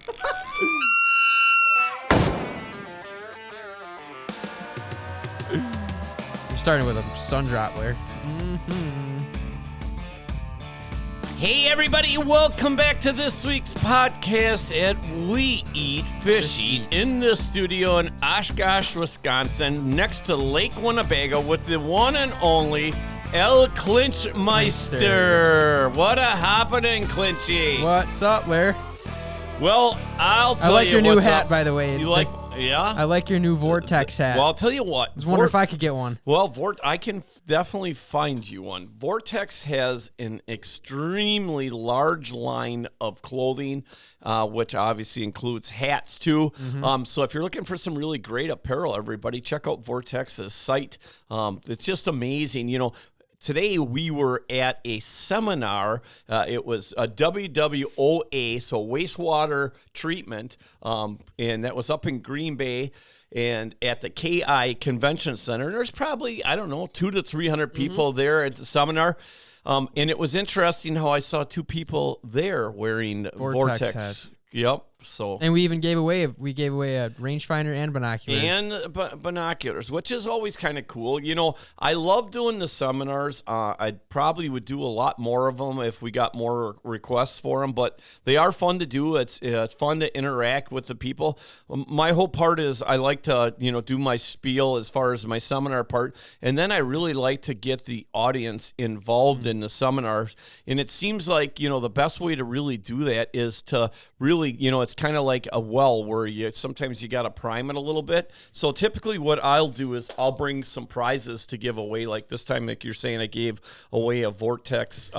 I'm starting with a sun drop there. Mm-hmm. Hey everybody, welcome back to this week's podcast at We Eat Fish Eat in the studio in Oshkosh, Wisconsin, next to Lake Winnebago with the one and only Clinchmiester. What a happening, Clinchy. What's up, Larry? Well, I'll tell you. I like your new what's hat, up. by the way. You like, yeah? I like your new Vortex hat. Well, I'll tell you what. I was wondering if I could get one. Well, I can definitely find you one. Vortex has an extremely large line of clothing, which obviously includes hats too. Mm-hmm. So if you're looking for some really great apparel, everybody, check out Vortex's site. It's just amazing. You know, today we were at a seminar. It was a WWOA, so wastewater treatment, and that was up in Green Bay and at the KI Convention Center. There's probably, I don't know, 200 to 300 people there at the seminar. And it was interesting how I saw two people there wearing Vortex hats. Yep. So and we even gave away a rangefinder and binoculars. And binoculars, which is always kind of cool. You know, I love doing the seminars. I probably would do a lot more of them if we got more requests for them, but they are fun to do. It's fun to interact with the people. My whole part is I like to, do my spiel as far as my seminar part, and then I really like to get the audience involved in the seminars. And it seems like, the best way to really do that is to really, it's kind of like a well where sometimes you got to prime it a little bit. So typically what I'll do is I'll bring some prizes to give away. Like this time, like you're saying, I gave away a Vortex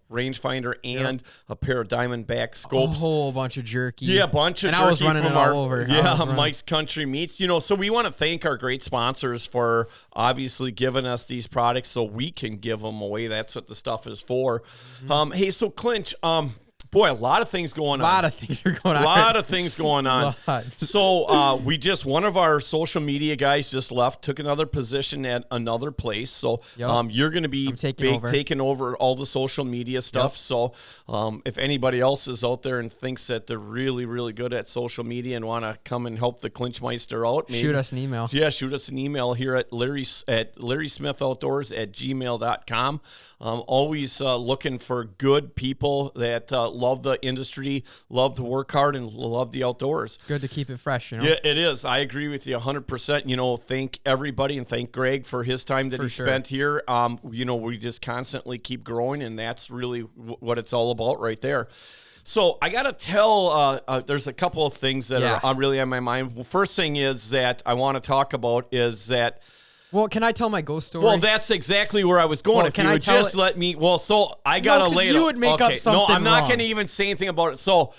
rangefinder and a pair of Diamondback scopes. A whole bunch of jerky. Yeah, a bunch of and jerky. I was running from it all over. Yeah, Mike's Country Meats. So we want to thank our great sponsors for obviously giving us these products so we can give them away. That's what the stuff is for. Mm-hmm. Hey, so Clinch, boy, a lot of things going on. A lot of things are going on. A lot of things going on. So one of our social media guys just left, took another position at another place. So you're going to be taking over all the social media stuff. Yep. So if anybody else is out there and thinks that they're really, really good at social media and want to come and help the Clinchmeister out, maybe, shoot us an email. Yeah, shoot us an email here at LarrySmithOutdoors@gmail.com. Always looking for good people that love the industry, love to work hard, and love the outdoors. Good to keep it fresh, Yeah, it is. I agree with you 100%. Thank everybody and thank Greg for his time that he spent here. We just constantly keep growing, and that's really what it's all about right there. So I got to tell, there's a couple of things that are really on my mind. Well, first thing is that I want to talk about is that. Well, can I tell my ghost story? Well, that's exactly where I was going. Well, if you would just let me. Well, so I got to lay it. You would make up something. No, I'm not going to even say anything about it. So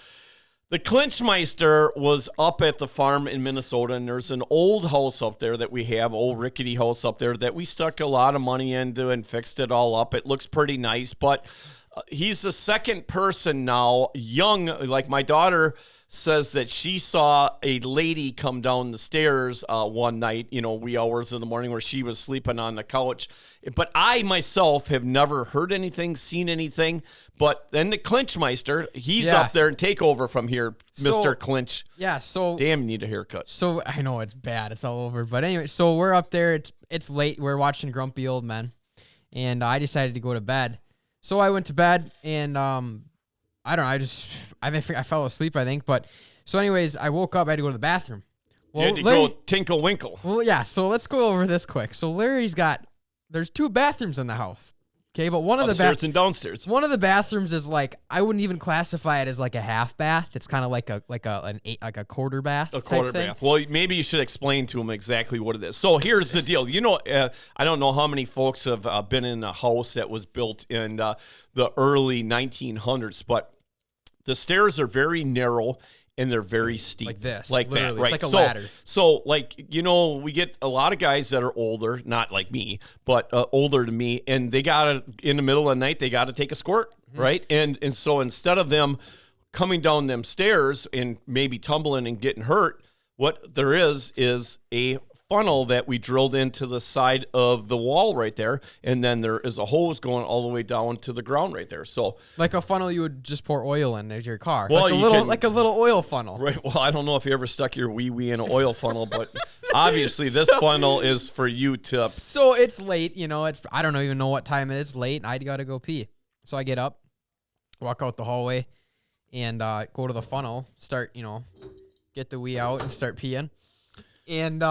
the Clinchmeister was up at the farm in Minnesota, and there's an old house up there that we have, old rickety house up there that we stuck a lot of money into and fixed it all up. It looks pretty nice, but he's the second person now, young, like my daughter says that she saw a lady come down the stairs one night, wee hours in the morning, where she was sleeping on the couch. But I myself have never heard anything, seen anything. But then the Clinchmeister, he's up there and take over from here, Mr. Clinch. Yeah, so damn, you need a haircut. So I know it's bad, it's all over. But anyway, so we're up there. It's late. We're watching Grumpy Old Men, and I decided to go to bed. So I went to bed, and I don't know. I fell asleep, I think. But so anyways, I woke up. I had to go to the bathroom. Well, you had to go tinkle winkle. Well, yeah. So let's go over this quick. So there's two bathrooms in the house. Okay, but one of upstairs and downstairs. One of the bathrooms is I wouldn't even classify it as like a half bath. It's kind of like a quarter bath. A quarter bath. Well, maybe you should explain to them exactly what it is. So here's the deal. I don't know how many folks have been in a house that was built in the early 1900s, but the stairs are very narrow and they're very steep. Like this. Like literally. that, right? It's like a ladder. So, we get a lot of guys that are older, not like me, but older than me, and they in the middle of the night, they got to take a squirt, right? And so instead of them coming down them stairs and maybe tumbling and getting hurt, what there is a funnel that we drilled into the side of the wall right there, and then there is a hose going all the way down to the ground right there. So like a funnel you would just pour oil in as your car. Well, like a little oil funnel. Right. Well, I don't know if you ever stuck your wee in an oil funnel, but obviously this funnel is for you to. So it's late, I don't even know what time it is. Late, and I got to go pee. So I get up, walk out the hallway, and go to the funnel, start, get the wee out and start peeing. And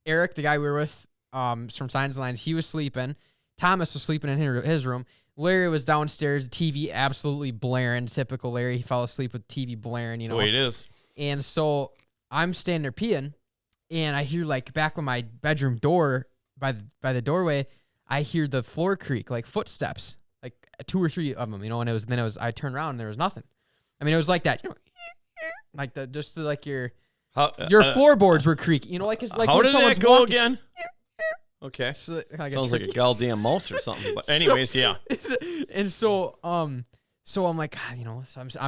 Eric, the guy we were with from Signs and Lines, he was sleeping. Thomas was sleeping in his room. Larry was downstairs, TV absolutely blaring. Typical Larry. He fell asleep with TV blaring, The way it is. And so I'm standing there peeing, and I hear, like, back on my bedroom door, by the doorway, I hear the floor creak, like footsteps, like 2 or 3 of them, and I turned around and there was nothing. I mean, it was like that, like your floorboards were creaking, like how did that go walking. Again? Okay, so, sounds like a goddamn mouse or something. But anyways, yeah. And so I'm like, God,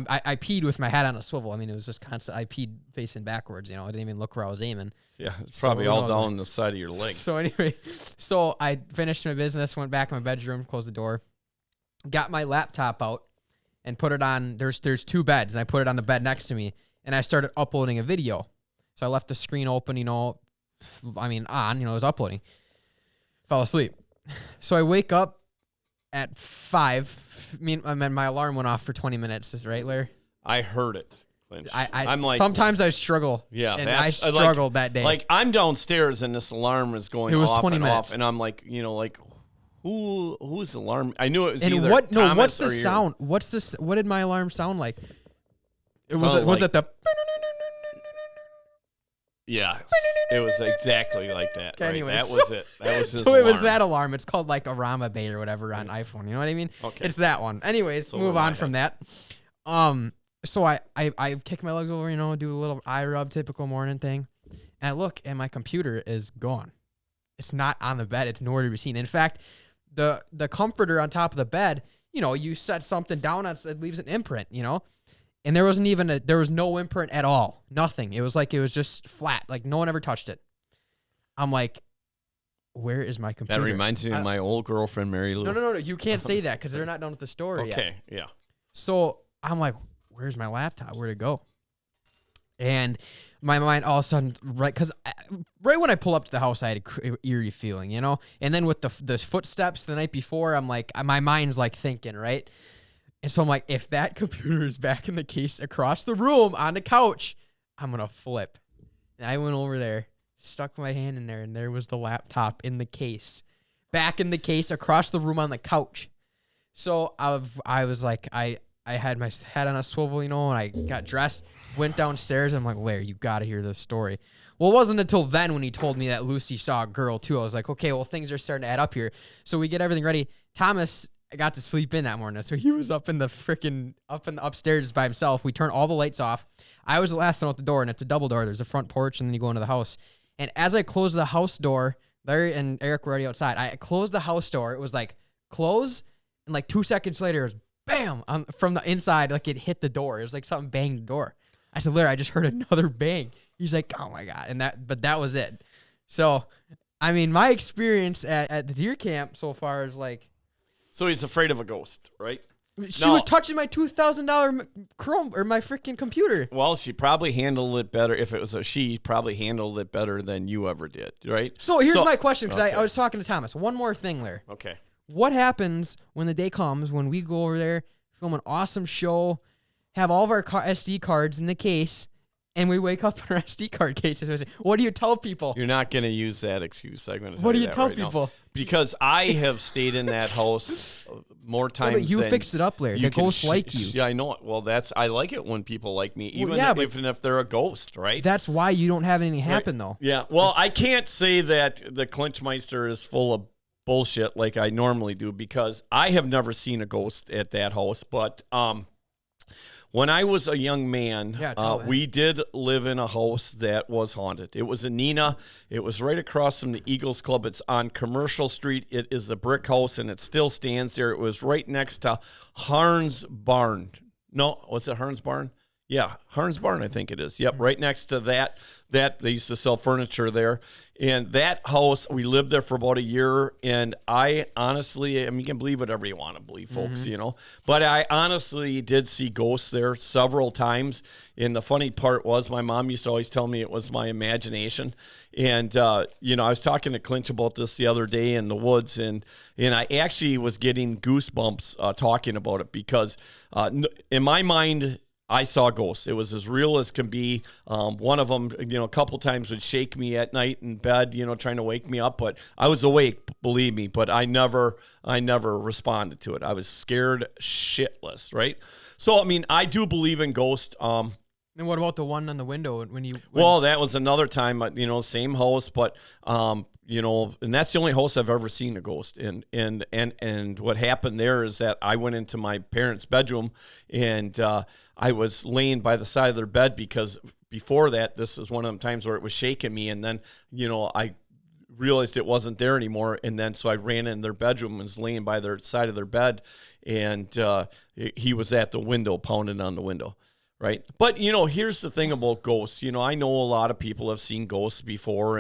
I peed with my hat on a swivel. I mean, it was just constant. I peed facing backwards. I didn't even look where I was aiming. Yeah, it's probably all down the side of your leg. So anyway, I finished my business, went back in my bedroom, closed the door, got my laptop out, and put it on. There's 2 beds, and I put it on the bed next to me, and I started uploading a video. So I left the screen open, on, it was uploading. Fell asleep. So I wake up at 5. My alarm went off for 20 minutes, right, Larry? I heard it. I'm like, sometimes I struggle. Yeah, and I struggled that day. Like, I'm downstairs and this alarm is going off. It was 20 minutes. And I'm like, who's alarm? I knew it was either Thomas what's the or sound? What did my alarm sound like? Was it the Yeah, it was exactly like that. Okay, right? anyway, that was it. That was his so alarm. It was that alarm. It's called like a Rama Bay or whatever on iPhone. You know what I mean? Okay. It's that one. Anyways, move on from that. So I kick my legs over, do a little eye rub, typical morning thing. And I look, and my computer is gone. It's not on the bed. It's nowhere to be seen. In fact, the comforter on top of the bed, you set something down, it leaves an imprint, And there was no imprint at all. Nothing. It was just flat. Like no one ever touched it. I'm like, where is my computer? That reminds me of my old girlfriend, Mary Lou. No. You can't say that because they're not done with the story yet. Okay, yeah. So I'm like, where's my laptop? Where'd it go? And my mind all of a sudden, right when I pull up to the house, I had an eerie feeling, And then with the footsteps the night before, I'm like, my mind's like thinking, right? And so I'm like, if that computer is back in the case across the room on the couch, I'm going to flip. And I went over there, stuck my hand in there, and there was the laptop in the case. Back in the case across the room on the couch. So I was like, I had my head on a swivel, and I got dressed, went downstairs. I'm like, Larry, you got to hear this story. Well, it wasn't until then when he told me that Lucy saw a girl, too. I was like, okay, well, things are starting to add up here. So we get everything ready. Thomas... I got to sleep in that morning. So he was up in the upstairs by himself. We turned all the lights off. I was the last one out the door, and it's a double door. There's a front porch, and then you go into the house. And as I closed the house door, Larry and Eric were already outside. I closed the house door. It was like, close, and like 2 seconds later, it was bam, from the inside, like it hit the door. It was like something banged the door. I said, Larry, I just heard another bang. He's like, oh my God. But that was it. So, I mean, my experience at the deer camp so far is like, so he's afraid of a ghost, right? She was touching my $2,000 Chrome or my freaking computer. Well, she probably handled it better. If it was she probably handled it better than you ever did, right? So here's my question, because I was talking to Thomas. One more thing, Larry. Okay. What happens when the day comes when we go over there, film an awesome show, have all of our SD cards in the case, and we wake up in our SD card cases? What do you tell people? You're not going to use that excuse. What do you tell people? Now. Because I have stayed in that house more times. But you fixed it up, Larry. The ghosts like you. Yeah, I know it. Well, I like it when people like me, even if they're a ghost, right? That's why you don't have anything happen, though. Yeah. Well, I can't say that the Clinchmiester is full of bullshit like I normally do, because I have never seen a ghost at that house, but when I was a young man, we did live in a house that was haunted. It was in Neenah. It was right across from the Eagles Club. It's on Commercial Street. It is a brick house, and it still stands there. It was right next to Harn's Barn. No, was it Harn's Barn? Yeah, Harn's Barn, I think it is. Yep, right next to that they used to sell furniture there. And that house, we lived there for about a year. And I honestly, I mean, you can believe whatever you want to believe, folks, you know. But I honestly did see ghosts there several times. And the funny part was my mom used to always tell me it was my imagination. And, you know, I was talking to Clinch about this the other day in the woods. And I actually was getting goosebumps talking about it because in my mind, I saw ghosts. It was as real as can be. One of them, you know, a couple times would shake me at night in bed, you know, trying to wake me up. But I was awake, believe me. But I never responded to it. I was scared shitless, right? So, I mean, I do believe in ghosts. And what about the one on the window when you? Well, that was another time. You know, same house, but you know, and that's the only house I've ever seen a ghost. And what happened there is that I went into my parents' bedroom and I was laying by the side of their bed because before that, this is one of them times where it was shaking me. And then, you know, I realized it wasn't there anymore. And then, so I ran in their bedroom and was laying by their side of their bed. And he was at the window, pounding on the window. Right. But, you know, here's the thing about ghosts. You know, I know a lot of people have seen ghosts before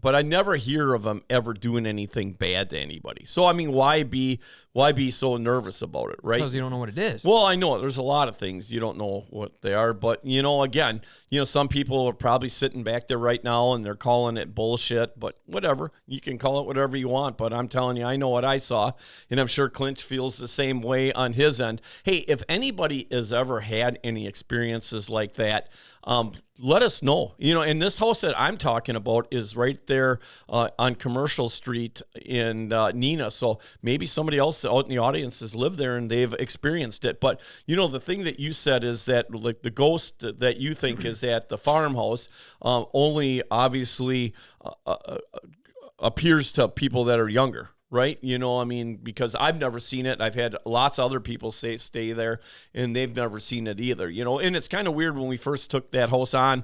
but I never hear of them ever doing anything bad to anybody. So, I mean, why be so nervous about it? Right. Because you don't know what it is. Well, I know there's a lot of things you don't know what they are. But, you know, again, you know, some people are probably sitting back there right now and they're calling it bullshit. But whatever. You can call it whatever you want. But I'm telling you, I know what I saw. And I'm sure Clinch feels the same way on his end. Hey, if anybody has ever had any experiences like that, let us know. You know, and this house that I'm talking about is right there on Commercial Street in Neenah. So maybe somebody else out in the audience has lived there and they've experienced it. But, you know, the thing that you said is that like the ghost that you think is at the farmhouse only obviously appears to people that are younger. Right? You know, I mean, because I've never seen it. I've had lots of other people stay there and they've never seen it either, you know, and it's kind of weird when we first took that house on,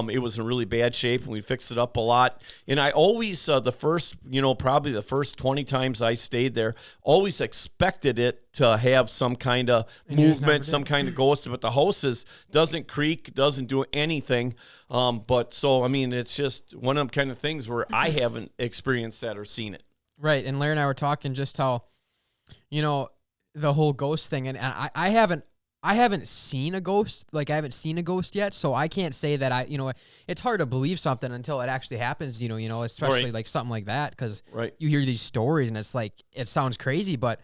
it was in really bad shape and we fixed it up a lot. And I always, probably the first 20 times I stayed there, always expected it to have some kind of movement, some kind of ghost, but the house doesn't creak, doesn't do anything. But so, I mean, it's just one of them kind of things where I haven't experienced that or seen it. Right, and Larry and I were talking just how, you know, the whole ghost thing, and I haven't seen a ghost, like I haven't seen a ghost yet, so I can't say that it's hard to believe something until it actually happens, you know, especially right. Like something like that, because right. You hear these stories and it's like, it sounds crazy, but,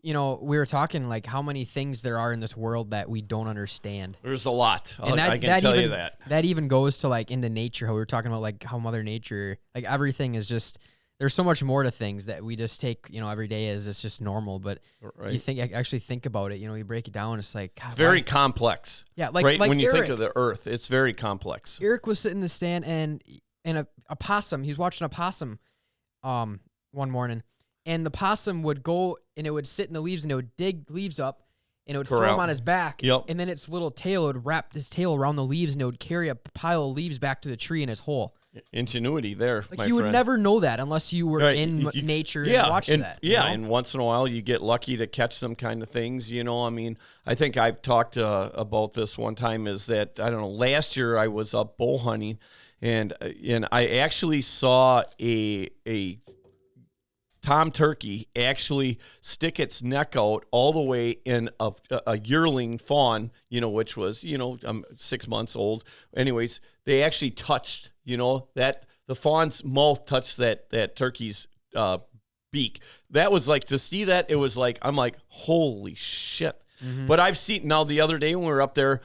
you know, we were talking like how many things there are in this world that we don't understand. There's a lot, and I can tell you that. That even goes to like into nature, how we were talking about like how Mother Nature, like everything is just... There's so much more to things that we just take, you know, every day as it's just normal. But right. you actually think about it, you know, you break it down. It's like, God, it's very complex. Yeah. Like when you Eric, think of the earth, it's very complex. Eric was sitting in the stand and a possum, he's watching a possum, one morning, and the possum would go and it would sit in the leaves and it would dig leaves up and it would throw him on his back. Yep. And then its little tail would wrap his tail around the leaves and it would carry a pile of leaves back to the tree in his hole. Ingenuity there, like my you friend. Would never know that unless you were in nature and watched that. Yeah, you know? And once in a while you get lucky to catch some kind of things. You know, I mean, I think I've talked about this one time. Is that I don't know? Last year I was up bow hunting, and I actually saw a tom turkey actually stick its neck out all the way in a yearling fawn, you know, which was, 6 months old. Anyways, they actually touched, that the fawn's mouth touched that turkey's beak. That was like, to see that, it was like, I'm like, holy shit. Mm-hmm. But I've seen, now the other day when we were up there,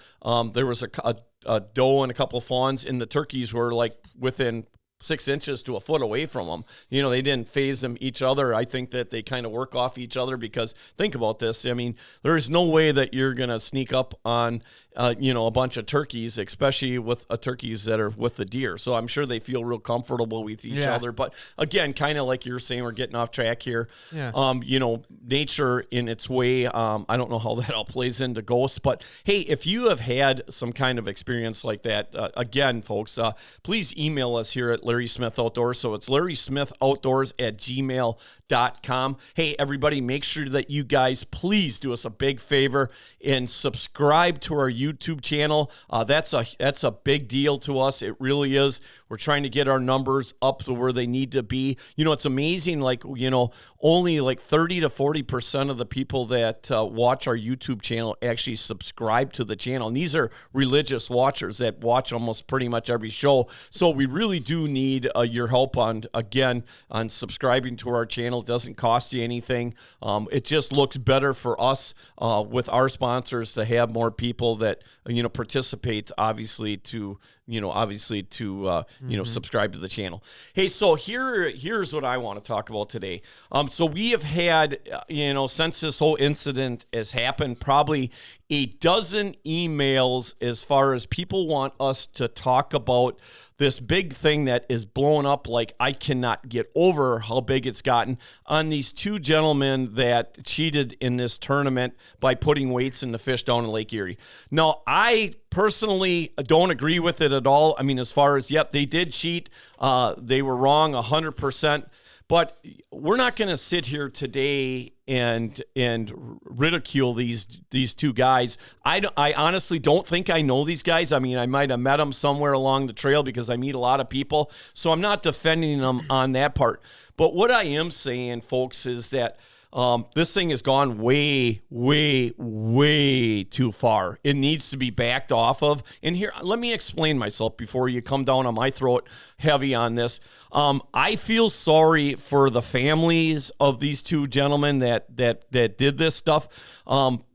there was a doe and a couple of fawns, and the turkeys were like within 6 inches to a foot away from them. You know, they didn't phase them each other. I think that they kind of work off each other because think about this. I mean, there's no way that you're going to sneak up on, a bunch of turkeys, especially with turkeys that are with the deer. So I'm sure they feel real comfortable with each other. But again, kind of like you're saying, we're getting off track here. Yeah. Nature in its way. I don't know how that all plays into ghosts, but hey, if you have had some kind of experience like that, again, folks, please email us here at Larry Smith Outdoors. So it's LarrySmithOutdoors@gmail.com. Hey, everybody, make sure that you guys please do us a big favor and subscribe to our YouTube channel. That's a big deal to us. It really is. We're trying to get our numbers up to where they need to be. It's amazing, only 30 to 40% of the people that watch our YouTube channel actually subscribe to the channel. And these are religious watchers that watch almost pretty much every show. So we really do need your help on subscribing to our channel. It doesn't cost you anything. It just looks better for us with our sponsors to have more people that, participate, obviously to subscribe to the channel. Hey, so here's what I want to talk about today. So we have had, since this whole incident has happened, probably a dozen emails as far as people want us to talk about this big thing that is blowing up like I cannot get over how big it's gotten on these two gentlemen that cheated in this tournament by putting weights in the fish down in Lake Erie. Now, I personally don't agree with it at all. I mean, as far as, they did cheat. They were wrong 100%. But we're not going to sit here today and ridicule these two guys. I honestly don't think I know these guys. I mean, I might have met them somewhere along the trail because I meet a lot of people. So I'm not defending them on that part. But what I am saying, folks, is that this thing has gone way, way, way too far. It needs to be backed off of. And here, let me explain myself before you come down on my throat heavy on this. I feel sorry for the families of these two gentlemen that did this stuff.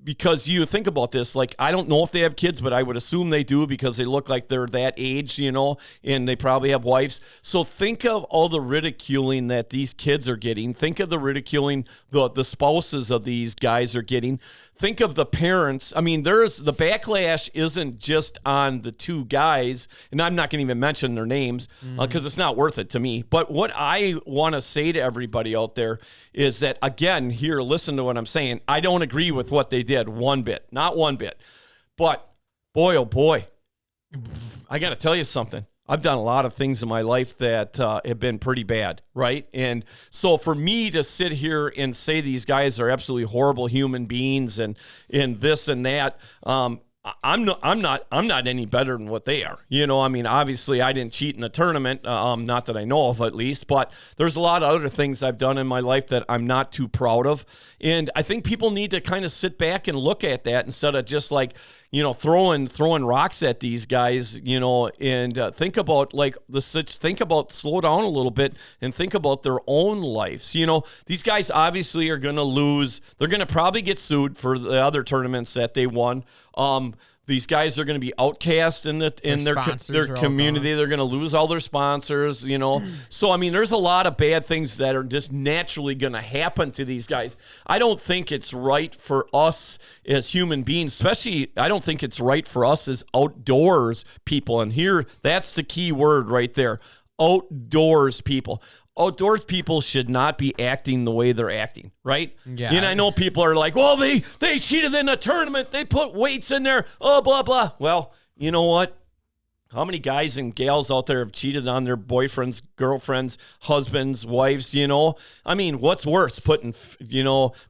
Because you think about this, I don't know if they have kids, but I would assume they do because they look like they're that age, and they probably have wives. So think of all the ridiculing that these kids are getting. Think of the ridiculing the spouses of these guys are getting. Think of the parents. I mean, the backlash isn't just on the two guys, and I'm not going to even mention their names because it's not worth it to me. But what I want to say to everybody out there is that, again, here, listen to what I'm saying. I don't agree with what they did one bit, not one bit. But boy, oh boy, I got to tell you something. I've done a lot of things in my life that have been pretty bad, right? And so for me to sit here and say these guys are absolutely horrible human beings and this and that, I'm not any better than what they are. I mean, obviously I didn't cheat in a tournament, not that I know of at least, but there's a lot of other things I've done in my life that I'm not too proud of. And I think people need to kind of sit back and look at that instead of just throwing rocks at these guys, and think about think about slow down a little bit and think about their own lives. These guys obviously are going to lose. They're going to probably get sued for the other tournaments that they won. These guys are going to be outcast in their community. They're going to lose all their sponsors, So, I mean, there's a lot of bad things that are just naturally going to happen to these guys. I don't think it's right for us as human beings, especially I don't think it's right for us as outdoors people. And here, that's the key word right there, outdoors people. Outdoors people should not be acting the way they're acting, right? Yeah. And I know people are like, well, they cheated in a tournament. They put weights in there. Oh, blah, blah. Well, you know what? How many guys and gals out there have cheated on their boyfriends, girlfriends, husbands, wives, I mean, what's worse, putting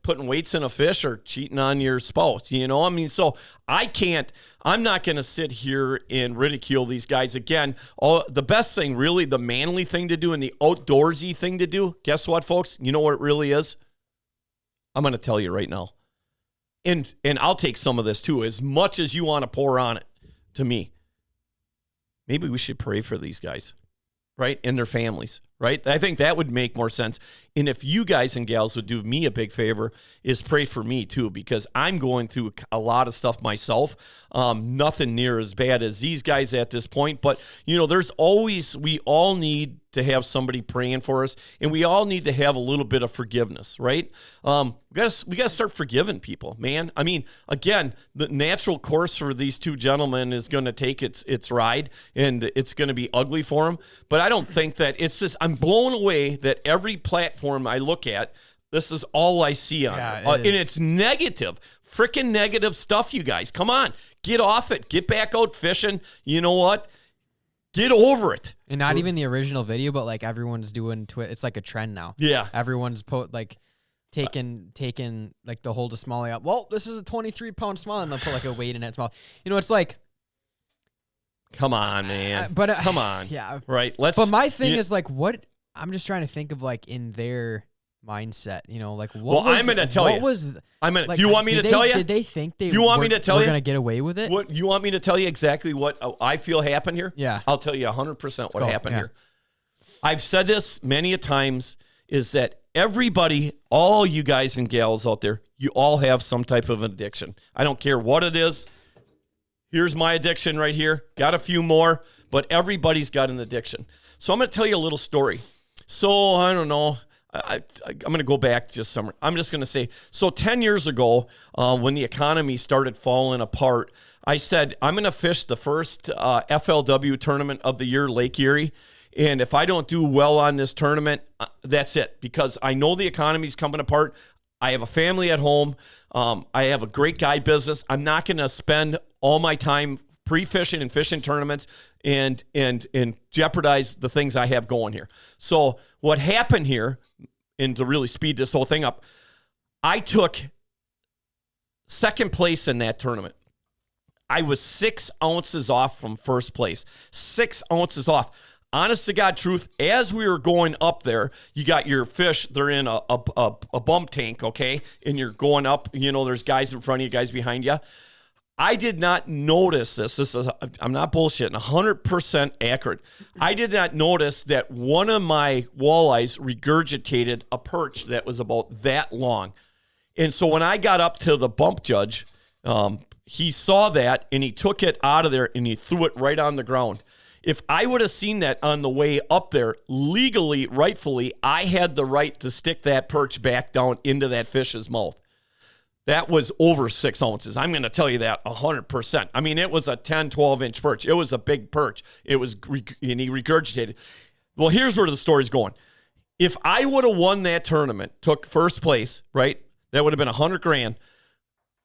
weights in a fish or cheating on your spouse, I mean, so I'm not going to sit here and ridicule these guys again. The best thing, really, the manly thing to do and the outdoorsy thing to do, guess what, folks? You know what it really is? I'm going to tell you right now. And I'll take some of this too, as much as you want to pour on it to me. Maybe we should pray for these guys, right? And their families, right? I think that would make more sense. And if you guys and gals would do me a big favor, is pray for me too, because I'm going through a lot of stuff myself. Nothing near as bad as these guys at this point. But, we all need to have somebody praying for us, and we all need to have a little bit of forgiveness, right? We got to start forgiving people, man. I mean, again, the natural course for these two gentlemen is going to take its ride, and it's going to be ugly for them. But I don't think that it's just. I'm blown away that every platform I look at, this is all I see on it. And it's negative. Freaking negative stuff, you guys. Come on. Get off it. Get back out fishing. You know what? Get over it. And not even the original video, but like everyone's doing it's like a trend now. Yeah. Everyone's taking like the whole Smalley up. Well, this is a 23-pound Smalley, and they'll put like a weight in it small. You know, it's like, come on, man. Come on. Yeah. Right. But my thing is like, what I'm just trying to think of like in their mindset, you know, like what I'm going to tell you. Like, do you want me to tell you? Did they think they you want me to tell were you? going to get away with it? What you want me to tell you exactly what I feel happened here? Yeah. I'll tell you 100% what happened here. I've said this many a times, is that everybody, all you guys and gals out there, you all have some type of addiction. I don't care what it is. Here's my addiction right here. Got a few more, but everybody's got an addiction. So I'm going to tell you a little story. So I don't know. I'm going to go back just summer. I'm just going to say, so 10 years ago, when the economy started falling apart, I said, I'm going to fish the first FLW tournament of the year, Lake Erie. And if I don't do well on this tournament, that's it, because I know the economy's coming apart. I have a family at home. I have a great guide business. I'm not going to spend all my time pre-fishing and fishing tournaments and jeopardize the things I have going here. So what happened here, and to really speed this whole thing up, I took second place in that tournament. I was 6 ounces off from first place. 6 ounces off. Honest to God truth, as we were going up there, you got your fish, they're in a bump tank, okay? And you're going up, you know, there's guys in front of you, guys behind you. I did not notice this. I'm not bullshitting, 100% accurate. I did not notice that one of my walleyes regurgitated a perch that was about that long. And so when I got up to the bump judge, he saw that and he took it out of there and he threw it right on the ground. If I would have seen that on the way up there, legally, rightfully, I had the right to stick that perch back down into that fish's mouth. That was over 6 ounces. I'm going to tell you that 100%. I mean, it was a 10, 12-inch perch. It was a big perch. It was, and he regurgitated. Well, here's where the story's going. If I would have won that tournament, took first place, right, that would have been $100,000.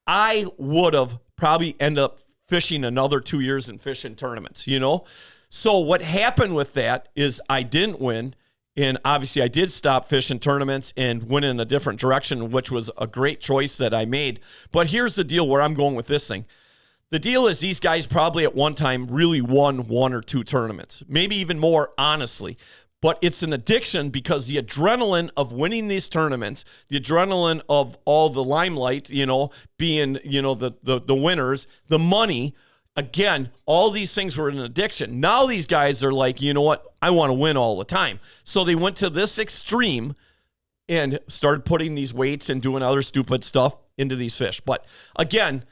I would have probably ended up fishing another 2 years in fishing tournaments, you know? So what happened with that is I didn't win, and obviously I did stop fishing tournaments and went in a different direction, which was a great choice that I made. But here's the deal where I'm going with this thing. The deal is these guys probably at one time really won 1 or 2 tournaments, maybe even more, honestly. But it's an addiction because the adrenaline of winning these tournaments, the adrenaline of all the limelight, you know, being, you know, the winners, the money. Again, all these things were an addiction. Now these guys are like, you know what? I want to win all the time. So they went to this extreme and started putting these weights and doing other stupid stuff into these fish. But again,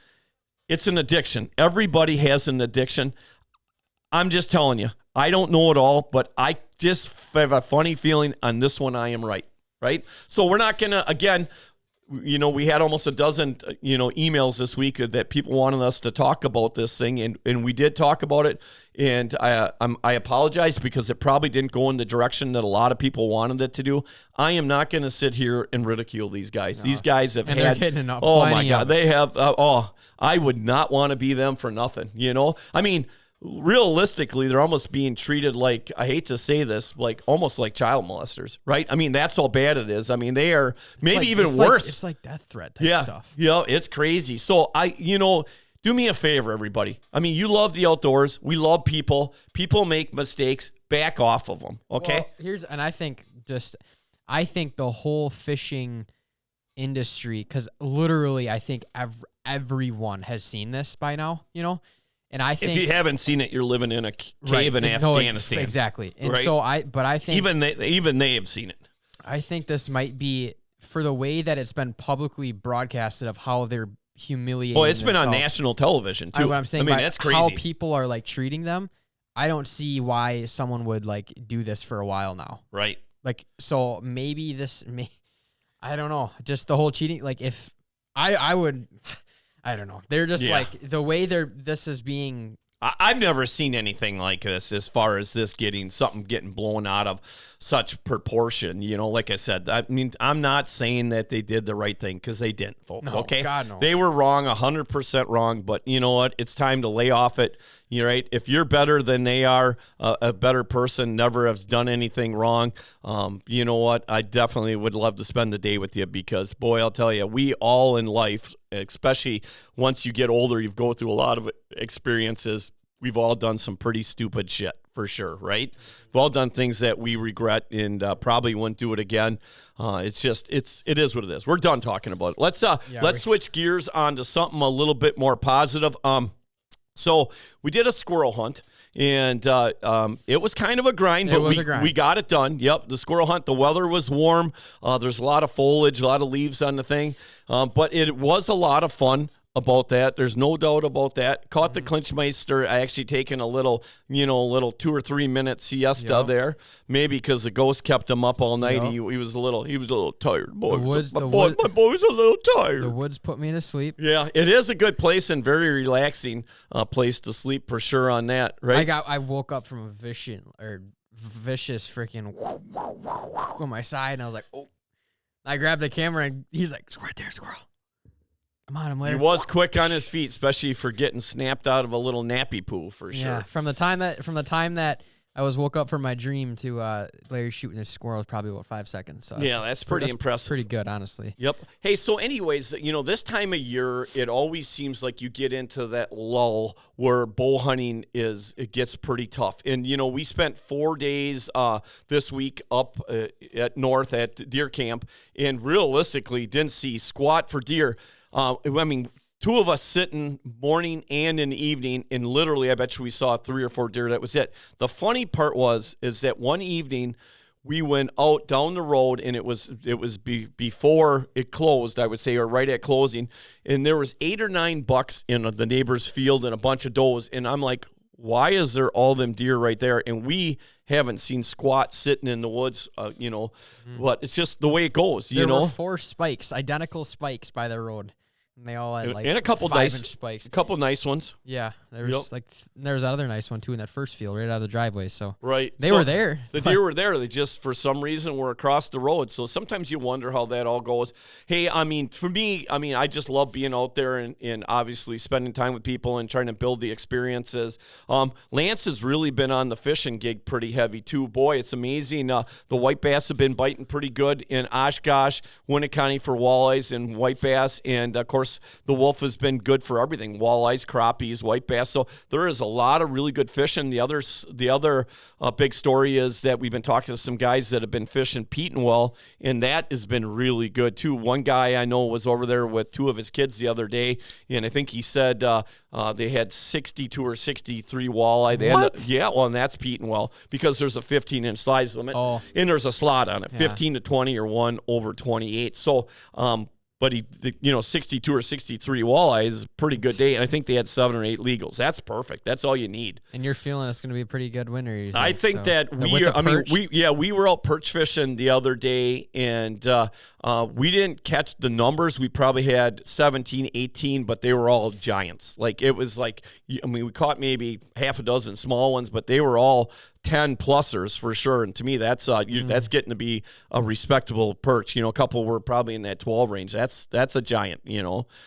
it's an addiction. Everybody has an addiction. I'm just telling you, I don't know it all, but I just have a funny feeling on this one I am right? So we're not going to, again, you know, we had almost a dozen, you know, emails this week that people wanted us to talk about this thing, and we did talk about it, and I apologize because it probably didn't go in the direction that a lot of people wanted it to do. I am not going to sit here and ridicule these guys. No. These guys have had, oh my God, they have, I would not want to be them for nothing, you know? I mean, realistically, they're almost being treated like, I hate to say this, like almost like child molesters, right? I mean, that's how bad it is. I mean, they are maybe even worse. It's like death threat type stuff. Yeah, it's crazy. So do me a favor, everybody. I mean, you love the outdoors. We love people. People make mistakes. Back off of them, okay? Well, I think the whole fishing industry, because literally I think everyone has seen this by now, you know? And I think if you haven't seen it, you're living in a cave in Afghanistan. Exactly. And right? so I think even they have seen it. I think this might be, for the way that it's been publicly broadcasted of how they're humiliating. Oh, it's been on national television too. What I'm saying, that's crazy. How people are like treating them. I don't see why someone would like do this for a while now. Right. Like, so maybe I don't know. Just the whole cheating. Like, if I would. I don't know. They're just like the way this is being. I've never seen anything like this as far as this getting blown out of such proportion. You know, like I said, I mean, I'm not saying that they did the right thing because they didn't, folks. No, okay. God, no. They were wrong, 100% wrong. But you know what? It's time to lay off it. You're right. If you're better than they are, a better person, never has done anything wrong. You know what? I definitely would love to spend the day with you because, boy, I'll tell you, we all in life, especially once you get older, you go through a lot of experiences. We've all done some pretty stupid shit for sure, right? We've all done things that we regret and probably wouldn't do it again. It is what it is. We're done talking about it. Let's switch gears on to something a little bit more positive. So we did a squirrel hunt, and it was kind of a grind, but we got it done. Yep, the squirrel hunt, the weather was warm. There's a lot of foliage, a lot of leaves on the thing, but it was a lot of fun about that. There's no doubt about that. Caught the Clinchmiester. I actually taken a little 2 or 3 minute siesta there. Maybe because the ghost kept him up all night. He was a little tired. Boy, my boy's a little tired. The woods put me to sleep. Yeah, it is a good place and very relaxing place to sleep for sure on that. Right. I woke up from a vicious freaking on my side, and I was like, oh. I grabbed the camera, and he's like, it's right there, squirrel. I'm on him later. He was quick on his feet, especially for getting snapped out of a little nappy pool for sure. Yeah, from the time that I woke up from my dream to Larry shooting this squirrel was probably about 5 seconds. So yeah, that's pretty impressive. Pretty good, honestly. Yep. Hey, so anyways, this time of year, it always seems like you get into that lull where bow hunting it gets pretty tough. And, we spent 4 days this week up at north at deer camp and realistically didn't see squat for deer. Two of us sitting morning and in the evening, and literally I bet you we saw 3 or 4 deer. That was it. The funny part is that one evening we went out down the road, and it was before it closed, I would say, or right at closing, and there was 8 or 9 bucks in the neighbor's field and a bunch of does, and I'm like, why is there all them deer right there? And we haven't seen squat sitting in the woods, but it's just the way it goes, There were 4 spikes, identical spikes by the road. And they all had and a couple 5-inch spikes. A couple nice ones. Yeah, there was there was another nice one too in that first field right out of the driveway. So right, they were there. The deer were there. They just for some reason were across the road. So sometimes you wonder how that all goes. Hey, for me, I just love being out there and obviously spending time with people and trying to build the experiences. Lance has really been on the fishing gig pretty heavy too. Boy, it's amazing. The white bass have been biting pretty good in Oshkosh, Winnet County for walleyes and white bass, and of course the Wolf has been good for everything: walleyes, crappies, white bass. So there is a lot of really good fishing. The other big story is that we've been talking to some guys that have been fishing Petenwell, and that has been really good too. One guy I know was over there with 2 of his kids the other day, and I think he said they had 62 or 63 walleye. And that's Petenwell because there's a 15-inch size limit, and there's a slot on it, 15 to 20 or 1 over 28. So, but 62 or 63 walleye is a pretty good day, and I think they had 7 or 8 legals. That's perfect. That's all you need. And you're feeling it's going to be a pretty good winter. I think that we were out perch fishing the other day, and we didn't catch the numbers. We probably had 17, 18, but they were all giants. Like it was like, we caught maybe half a dozen small ones, but they were all 10 plusers for sure. And to me, that's getting to be a respectable perch. A couple were probably in that 12 range. That's a giant,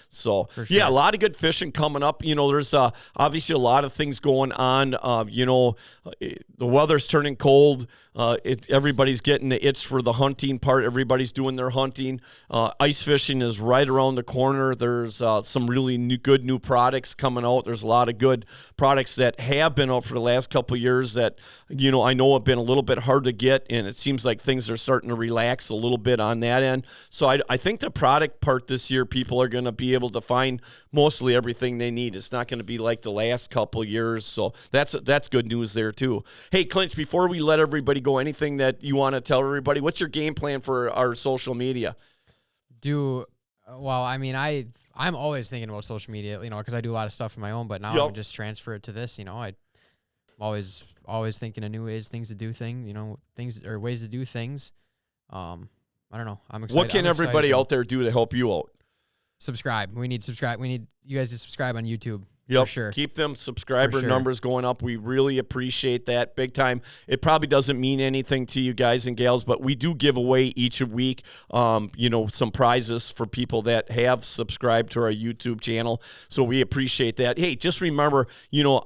So sure. Yeah, a lot of good fishing coming up. There's obviously a lot of things going on. The weather's turning cold. Everybody's getting the itch for the hunting part. Everybody's doing their hunting. Ice fishing is right around the corner. There's some really good new products coming out. There's a lot of good products that have been out for the last couple of years that I know have been a little bit hard to get, and it seems like things are starting to relax a little bit on that end. So I think the product part this year, people are going to be able to find mostly everything they need. It's not going to be like the last couple of years. So that's good news there too. Hey, Clinch, before we let everybody go, anything that you want to tell everybody? What's your game plan for our social media? I'm always thinking about social media, because I do a lot of stuff on my own, but now I would just transfer it to this. I'm always thinking of new ways, things to do things or ways to do things. I don't know. I'm excited. What can everybody out there do to help you out? Subscribe. We need you guys to subscribe on YouTube. Yep. sure. Keep them subscriber For sure. numbers going up. We really appreciate that big time. It probably doesn't mean anything to you guys and gals, but we do give away each week, some prizes for people that have subscribed to our YouTube channel. So we appreciate that. Hey, just remember,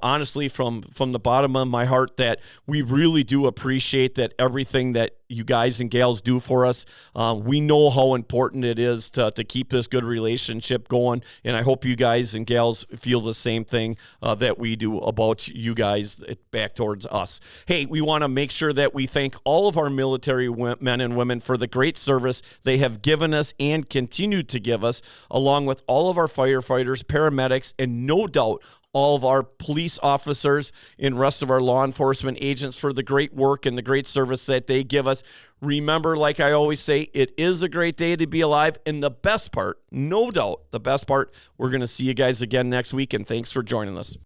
honestly, from the bottom of my heart, that we really do appreciate that everything that you guys and gals do for us. We know how important it is to keep this good relationship going, and I hope you guys and gals feel the same thing that we do about you guys back towards us. Hey, we want to make sure that we thank all of our military men and women for the great service they have given us and continue to give us, along with all of our firefighters, paramedics, and no doubt all of our police officers and rest of our law enforcement agents for the great work and the great service that they give us. Remember, like I always say, it is a great day to be alive. And the best part, no doubt, the best part, we're going to see you guys again next week. And thanks for joining us.